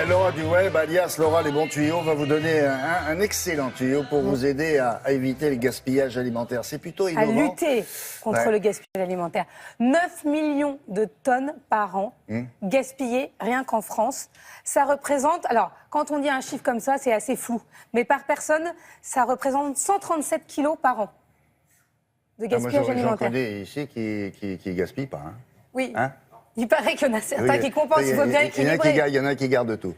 Laura du Web, alias Laura les bons tuyaux, va vous donner un excellent tuyau pour vous aider à éviter le gaspillage alimentaire. C'est plutôt innovant. À lutter contre le gaspillage alimentaire. 9 millions de tonnes par an gaspillées rien qu'en France. Ça représente, alors quand on dit un chiffre comme ça, c'est assez flou, mais par personne, ça représente 137 kilos par an de gaspillage alimentaire. J'en connais ici qui gaspillent pas. Hein. Oui. Hein? Il paraît qu'il y en a certains qui compensent, il faut bien équilibrer. Il y en a qui gardent tout.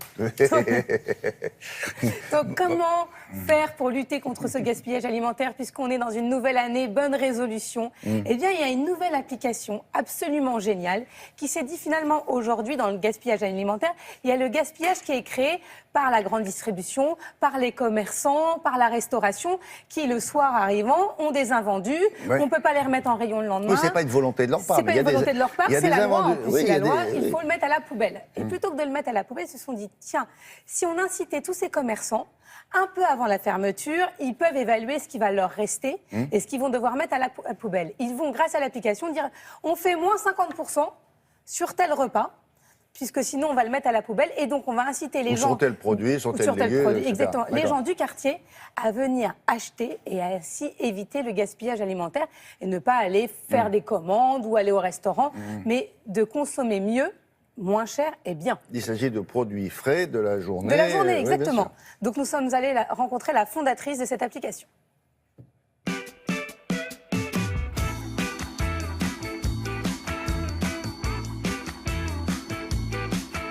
Donc comment faire pour lutter contre ce gaspillage alimentaire puisqu'on est dans une nouvelle année, bonne résolution? Eh bien, il y a une nouvelle application absolument géniale qui s'est dit finalement aujourd'hui dans le gaspillage alimentaire. Il y a le gaspillage qui est créé par la grande distribution, par les commerçants, par la restauration qui, le soir arrivant, ont des invendus. On ne peut pas les remettre en rayon le lendemain. Oui, ce n'est pas une volonté de leur part. C'est pas une volonté de leur part, c'est la loi. Oui, c'est la loi, il faut le mettre à la poubelle. Et plutôt que de le mettre à la poubelle, ils se sont dit, tiens, si on incitait tous ces commerçants, un peu avant la fermeture, ils peuvent évaluer ce qui va leur rester et ce qu'ils vont devoir mettre à la poubelle. Ils vont, grâce à l'application, dire, on fait moins 50% sur tel repas, puisque sinon on va le mettre à la poubelle, et donc on va inciter les gens... Sur tel produit, sur tel lieu, etc. Exactement. Les gens du quartier à venir acheter et à ainsi éviter le gaspillage alimentaire et ne pas aller faire des commandes ou aller au restaurant, mais de consommer mieux, moins cher et bien. Il s'agit de produits frais de la journée. De la journée, oui, exactement. Donc nous sommes allés rencontrer la fondatrice de cette application.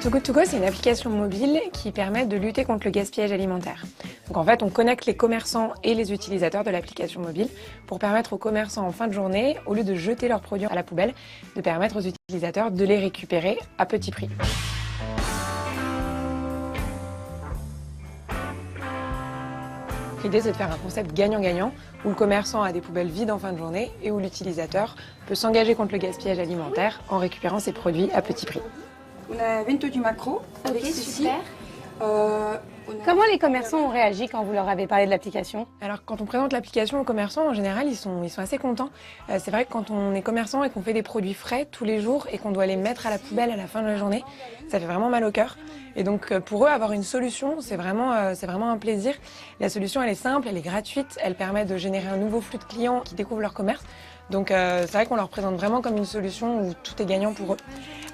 Too Good To Go, c'est une application mobile qui permet de lutter contre le gaspillage alimentaire. Donc en fait, on connecte les commerçants et les utilisateurs de l'application mobile pour permettre aux commerçants en fin de journée, au lieu de jeter leurs produits à la poubelle, de permettre aux utilisateurs de les récupérer à petit prix. L'idée, c'est de faire un concept gagnant-gagnant où le commerçant a des poubelles vides en fin de journée et où l'utilisateur peut s'engager contre le gaspillage alimentaire en récupérant ses produits à petit prix. On a 28 macros avec ceci. Comment les commerçants ont réagi quand vous leur avez parlé de l'application? Alors quand on présente l'application aux commerçants, en général, ils sont assez contents. C'est vrai que quand on est commerçant et qu'on fait des produits frais tous les jours et qu'on doit les mettre à la poubelle à la fin de la journée, ça fait vraiment mal au cœur. Et donc pour eux, avoir une solution, c'est vraiment un plaisir. La solution, elle est simple, elle est gratuite, elle permet de générer un nouveau flux de clients qui découvrent leur commerce. Donc c'est vrai qu'on leur présente vraiment comme une solution où tout est gagnant pour eux.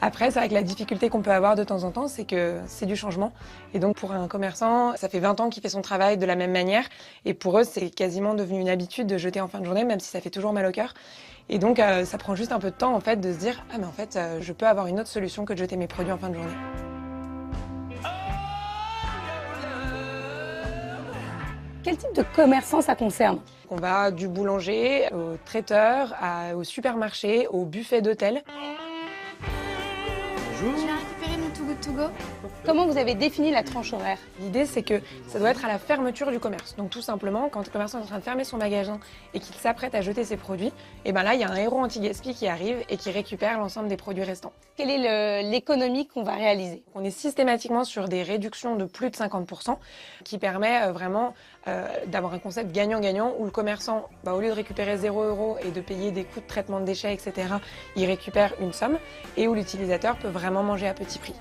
Après, c'est vrai que la difficulté qu'on peut avoir de temps en temps, c'est que c'est du changement. Et donc pour un commerçant, ça fait 20 ans qu'il fait son travail de la même manière. Et pour eux, c'est quasiment devenu une habitude de jeter en fin de journée, même si ça fait toujours mal au cœur. Et donc ça prend juste un peu de temps en fait de se dire « Ah mais en fait, je peux avoir une autre solution que de jeter mes produits en fin de journée ». Quel type de commerçant ça concerne? On va du boulanger au traiteur, au supermarché, au buffet d'hôtel. Bonjour. Je viens récupérer mon Too Good To Go. Comment vous avez défini la tranche horaire? L'idée, c'est que ça doit être à la fermeture du commerce. Donc tout simplement, quand le commerçant est en train de fermer son magasin et qu'il s'apprête à jeter ses produits, et ben là, il y a un héros anti-gaspi qui arrive et qui récupère l'ensemble des produits restants. Quelle est l'économie qu'on va réaliser? On est systématiquement sur des réductions de plus de 50% qui permet vraiment d'avoir un concept gagnant-gagnant où le commerçant, au lieu de récupérer 0 € et de payer des coûts de traitement de déchets, etc., il récupère une somme et où l'utilisateur peut vraiment manger à petit prix.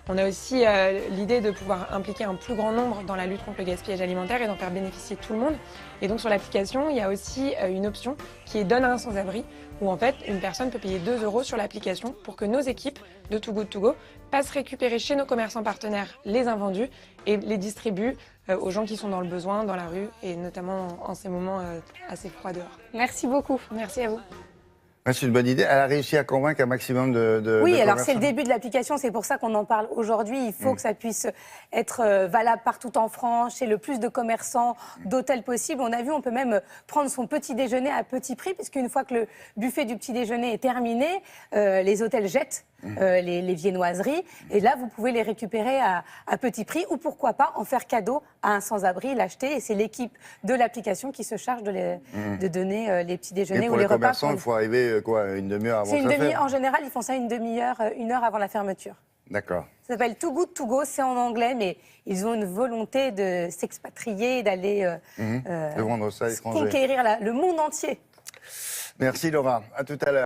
On a aussi l'idée de pouvoir impliquer un plus grand nombre dans la lutte contre le gaspillage alimentaire et d'en faire bénéficier tout le monde. Et donc sur l'application, il y a aussi une option qui est Donne à un sans-abri, où en fait une personne peut payer 2 € sur l'application pour que nos équipes de Too Good To Go passent récupérer chez nos commerçants partenaires les invendus et les distribuent aux gens qui sont dans le besoin, dans la rue, et notamment en ces moments assez froids dehors. Merci beaucoup. Merci à vous. C'est une bonne idée. Elle a réussi à convaincre un maximum de Oui, alors commerçants. c'est le début de l'application, c'est pour ça qu'on en parle aujourd'hui. Il faut que ça puisse être valable partout en France, chez le plus de commerçants, d'hôtels possible. On a vu, on peut même prendre son petit déjeuner à petit prix, puisqu'une fois que le buffet du petit déjeuner est terminé, les hôtels jettent les viennoiseries. Et là, vous pouvez les récupérer à petit prix ou pourquoi pas en faire cadeau à un sans-abri, l'acheter. Et c'est l'équipe de l'application qui se charge de donner les petits déjeuners ou les repas. Pour les commerçants, il faut arriver une demi-heure avant sa fête. En général, ils font ça une demi-heure, 1 heure avant la fermeture. D'accord. Ça s'appelle Too Good To Go, c'est en anglais, mais ils ont une volonté de s'expatrier, d'aller de vendre ça à l'étranger. conquérir le monde entier. Merci Laura, à tout à l'heure.